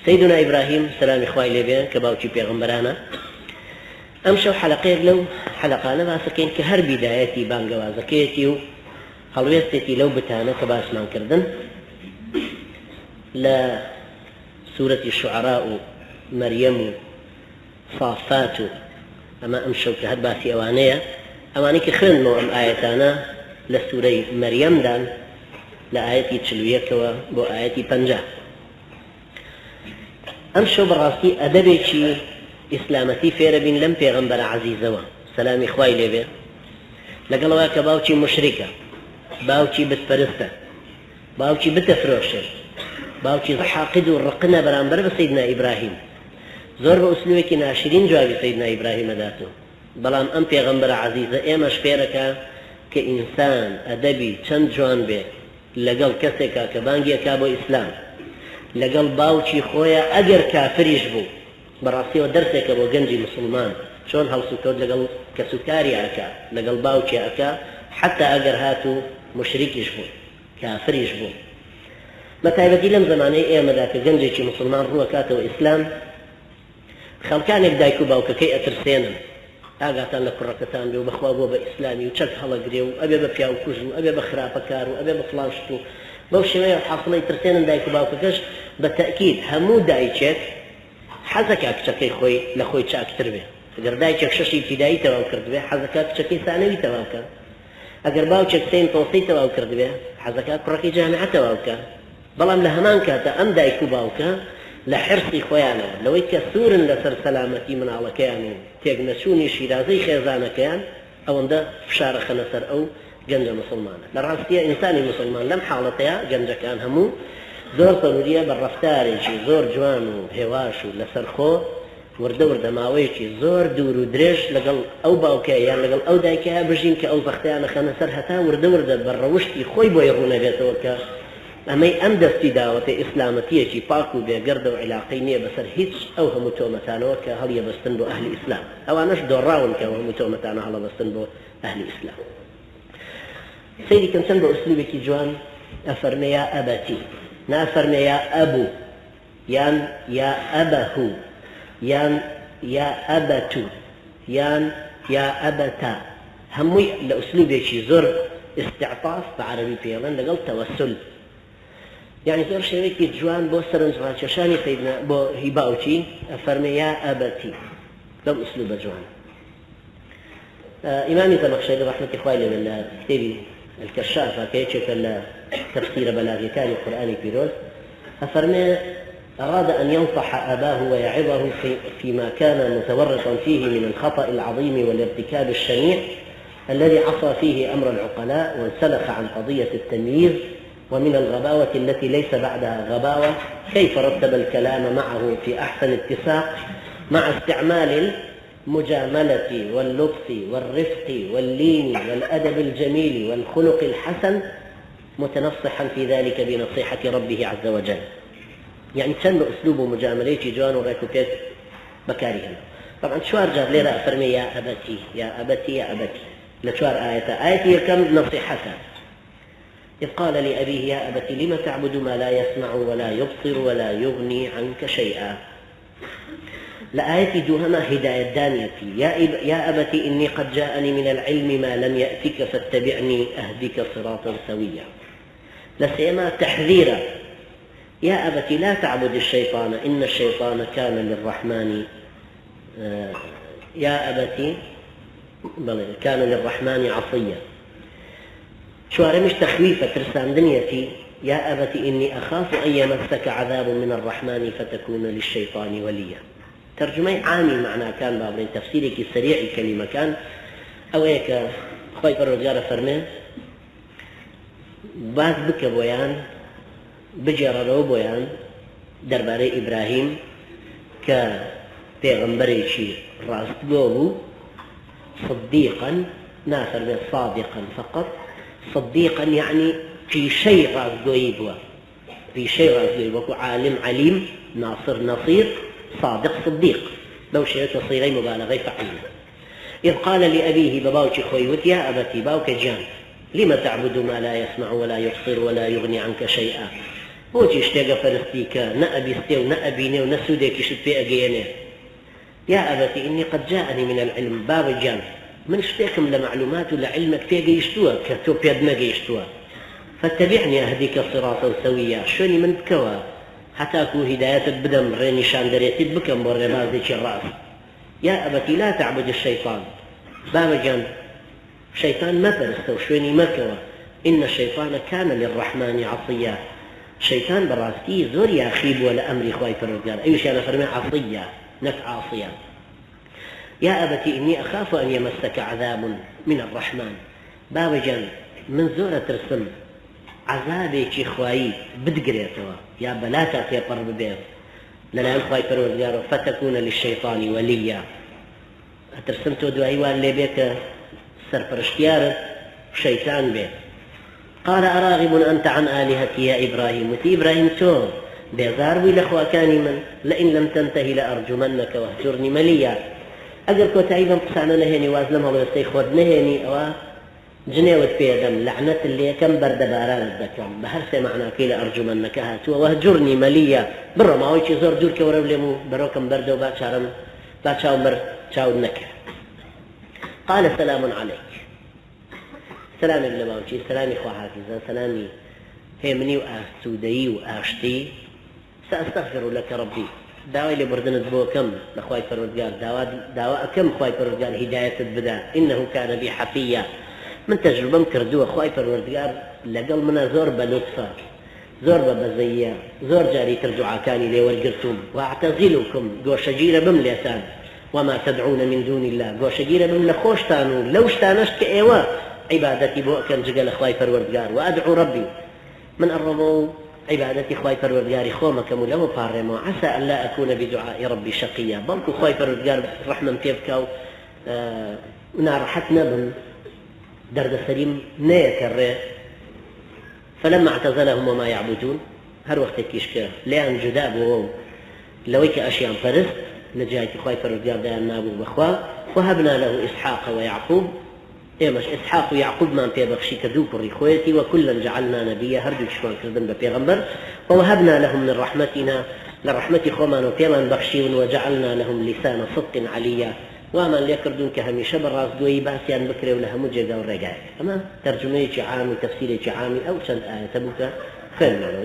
سيدنا إبراهيم سلام إخوائي لبين كباوتي بيغمبرانا أمشوا حلقين لو حلقانا باسكين كهر بدايتي بانقوازكيتي هەڵوێستێکی لەو بتانە کە باسمان کردن لە سوورەتی شوعراء و مەریەم و صافات و ئەمە ئەم شەو کە هەر باسی ئەوانەیە ئەوانەی کە خوێندنەوە ئەم ئاەتانە لە سوورەی مەریەمدان لە ئاەتی 41ەوە بۆ ئاەتی 50. ئەم شەو بەڕاستی ئەدەبێکی ئیسلامەتی فێرە بین لەم پێغەمبەرە عەزیزەوە سەلامی خوای لێبێ لەگەڵەوە کە باوکی مشریکە، باوکی بتپەرستە، باوکی بتەفرۆشێ، باوکی حاقد و ڕقنە بەرامبەر بە سەیدنا ئیبراهیم. زۆر بە ئوسلوبێکی ناشرین جوابی سەیدنا ئیبراهیم دەداتەوە. بەڵام ئەم پێغەمبەرە عەزیزە ئێمەش فێرەکە کە ئینسان ئەدەبی چەند جوان بێ لەگەڵ کەسێکە کە بانگیەکا بۆ ئیسلام، لەگەڵ باوکی خۆیە ئەگەر کافریش بوو. بەڕاستیەوە دەرسێکە بۆ گەنجی مسلمان چۆن هەڵسوکەوت لەگەڵ کەسوکاری ئەکا، لەگەڵ باوکی ئەکا، حتا ئەگەر هاتو مشریکیش بوو، کافریش بوو. بەتایبەتی لەم زمانەی ئێمەدا کە گەنجێکی مسلمان ڕووەکاتەوە ئیسلام، خەڵکانێک دایک و باوکەکەی ئەترسێنن ئاگاتان لە کوڕەکەتان بێ و بەخوا بۆ بە ئیسلامی و چەک هەڵەگرێ و ئەبێ بە پیاو کوژ و ئەبێ بە خراپەکار و ئەبێ بە فڵان شت و بەو شێوەیە حاصڵەی ترسێنن دایک و باوکەکەش. بە تەئکید هەموو دایکێک حەزەکە کچەکەی خۆی لە خۆی چاکتر بێ. ئەگەر دایکێک شەشی ابتیدایی تەواو کردبێ حەزەکە کچەکەی ثانەوی تەواوکە. ئەگەر باوکێک سێن تۆسەی تەواو کردبێ حەزەکە کوڕەکەی جامعە تەواوکە. بەڵام لە هەمان کاتە ئەم دایک و باوکە لە حرسی خۆیانەوە لەوەی کە سوورن لەسەر سەلامەتی مناڵەکەیان و تێکنەچوونی شیرازەی خێزانەکەیان، ئەوەندە فشارە خەنە سەر ئەو گەنجە مسلمانە. لە ڕاستیە ئینسانی مسلمان لەم حاڵەتەیە گەنجەکان هەموو زۆر سەروریە بە ڕەفتارێکی زۆر جوان و هێواش و لەسەرخۆ وردە وردە ماوەیەکی زۆر دوور و درێژ لەگەڵ ئەو باوکەیە یان لەگەڵ ئەو دایکەیە بژین کە ئەو بەختیانە خەنە سەر هەتا وردە وردە بە ڕەوشتی خۆی بۆی ڕوونەبێتەوە کە ئەمەی ئەم دەستی داوەتە ئیسلامەتیەکی پاک و بێگەردە و عیلاقەی نییە بەسەر هیچ ئەو هەموو تۆمەتانەوە کە هەڵیەبەستن بۆ ئەهلی ئیسلام. ئەوانەش دۆڕاون کە هەموو تۆمەتانە هەڵەبەستن بۆ ئەهلی ئیسلام. سەیری کەم چەند بە ئوسلوبێکی جوان ئەفەرمێ یا ئەبەتی، نافەرمێ یا ئەبوو یان یا ئەبەهوو یان یا ئەبەتو یان یا ئەبەتا، هەمووی لە ئوسلوبێکی زۆر ئیستیعطاف بە عەرەبی پێڵێن لەگەڵ تەوەسل. يعني زۆر شێوەیەکی جوان بۆ سەرنجڕاکێشانی سەیدنا بۆ هی باوکی ئەفەرمێ یا ئەبەتی لەم ئوسلوبە جوان. ئیمامی زەمەخشەری ڕەحمەتی خوای لێبێ لە کتێبی الكشافة کە یەکێکە لە تەفسیرە بەلاغیەکانی قورئانی پیرۆز ئەفەرمێ أراد أن ينصح أباه ويعظه فيما كان متورطا فيه من الخطأ العظيم والارتكاب الشنيع الذي عصى فيه أمر العقلاء وانسلخ عن قضية التمييز ومن الغباوة التي ليس بعدها غباوة، كيف رتب الكلام معه في أحسن اتساق مع استعمال المجاملة واللطف والرفق واللين والأدب الجميل والخلق الحسن، متنصحا في ذلك بنصيحة ربه عز وجل. يعني كان أسلوب مجاملتي جوان وريكوكيت بكارهن. طبعا شوار جاب لنا أفرمي يا أبتي يا أبتي يا أبتي لشوار آية كم نصيحتها. إذ قال لأبيه يا أبت لم تعبد ما لا يسمع ولا يبصر ولا يغني عنك شيئا. لآية دوهما هداية دانيتي يا أبت إني قد جاءني من العلم ما لم يأتك فاتبعني أهدك صراطا سويا. لسيما تحذيرا يا أبت لا تعبد الشيطان إن الشيطان كان للرحمن يا أبت كان للرحمن عصيا. شوارع مش تخويفة ترسان دنيتي يا أبت إني أخاف أن يمسك عذاب من الرحمن فتكون للشيطان وليا. ترجمة عامي معناه كان بابرين تفسيرك السريع كلمة كان أو هيك خوي فرجار فرمان بعد بك بويان بجررو بويان درباري إبراهيم كبيغمبري شي راست بوهو صديقا نافر صادقا فقط، صديقا يعني في شيء رازقويبوا في شيء رازقويبوا عالم عليم ناصر نصير صادق صديق لو شيء تصيغي مبالغة فعلا. إذ قال لأبيه بباوك خويوت يا أبتي باوك جان لم تعبد ما لا يسمع ولا يبصر ولا يغني عنك شيئا. بۆچی شتێگە پەرستی کە نە ئەبیستێ و نە ئەبینێ و نە سوودێکیشت پێ ئەگەیەنێ يا أبتي إني قد جاءني من العلم باب جان من شتێکم لە معلومات و لە علمك پێگەیشتووە کە تۆ پێت نەگەیشتووە فاتبعني أهديك صراطا سويا شوێنی من بکەوە هەتاکو هدایەتت بدەم ڕێنیشان دەرێتیت بکەم بۆ ڕێبازێکی ڕاست يا أبتي لا تعبد الشيطان بابا جان شيطان مەپەرستە و شوێنی مەکەوە إن الشيطان كان للرحمن عصيا شيطان بەڕاستی زۆر یاخی بووە لە ئەمری خوای پەروەردگار ئەویشیانە فەرمێ عصيا نەک عاصيا يا أبتي إني أخاف أن يمسك عذاب من الرحمن بابا جان من زۆر ئەترسم عذابێکی خوایی بدگرێتەوە یا بەلاتا تێپەڕ ببێت لەلایەن خوای پەروەردگارەوە فتەکونە للشەیطان وەلییا ئەترسم تۆ دوایی وان لێ بێ کە سەرپەرشتیارت شەیطان بێت قال أراغب أنت عن آلهتي يا إبراهيم وتي إبراهيم تۆ بێزار بووی لە خواکانی من لئن لم تنتهي لأرجمنك واهجرني مليا ئەگەر کۆتایی بەم قسانە نەهێنی واز لەم هەڵوێستەی خۆت نەهێنی ئەوە جنێوت پێدەم لعنەت لێکەم بەردەبارانت دەکەم بە هەر سێ معناکەی لە ئەرجومەنەکە هاتووە وەهجورنی مەلیە بڕۆ ماوەیەکی زۆر دوور کە وەرە لێم و بەرۆکەم بەردەوە با چاومەر چاود نەکە قال سلام عليك سلامی لە باوکی سلامی خواحافیزە سلامی هێمنی و ئاسوودەیی و ئاشتی سأستغفر لك ربي داوای لێبوردنت بۆ کەم لە خوای پەروەردگار داوا ئەکەم خوای پەروەردگار هیدایەتت بدا إنه كان بي حفيا من تجربەم کردووە خوای پەروەردگار لەگەڵ منە زۆر بە لوتفە زۆر بە بەزەیە زۆر جاری تر دوعاکانی لێ وەرگرتوم واعتەزیلکم گۆشەگیرە بم لێتان وما تدعون من دون الله گۆشەگیرە بم لە خۆشتان و لەو شتانەش کە ئێوە عیبادەتی بۆ ئەکەن جگە لە خوای پەروەردگار وأدعو ربي من ئەڕۆمە عبادتي خواي پەروەردگاری خۆمەکەم و لەوە پاڕێمەوە عسى أن لا أكون بدعاء ربي شقيا بەڵکو خواي پەروەردگار ڕەحمەم پێ بکا و ناڕەحەت نەبم دەردەسەریم نەیەکەڕێ فلما اعتزلهم وما يعبدون هەر وەختێکیش کە لێیان جودا بووە و لەوەی کە ئەشیان پەرست لە جایەکی خواي پەروەردگار دایان نابوو بەخوا وهبنا له إسحاق ويعقوب ئێمەش ئیسحاق و یعقوبمان پێبەخشی کە دوو کوڕی خۆیەتی وكلا جعلنا نبيا هەردووکیشمان کردن بە پێغەمبەر ووهبنا لهم من رحمتنا لە ڕەحمەتی خۆمان و پێمان بەخشیون وجعلنا لهم لسان صدق عليا وامان لێ کردوون کە هەمیشە بە ڕاستگۆیی باسییان بکرێ و لە هەموو جێگا و ڕێگایەک ئەمە تەرجمەیەکی عامی تەفسیرێکی عامی ئەو چەند ئاەتە بوو کە خوێنمانەوە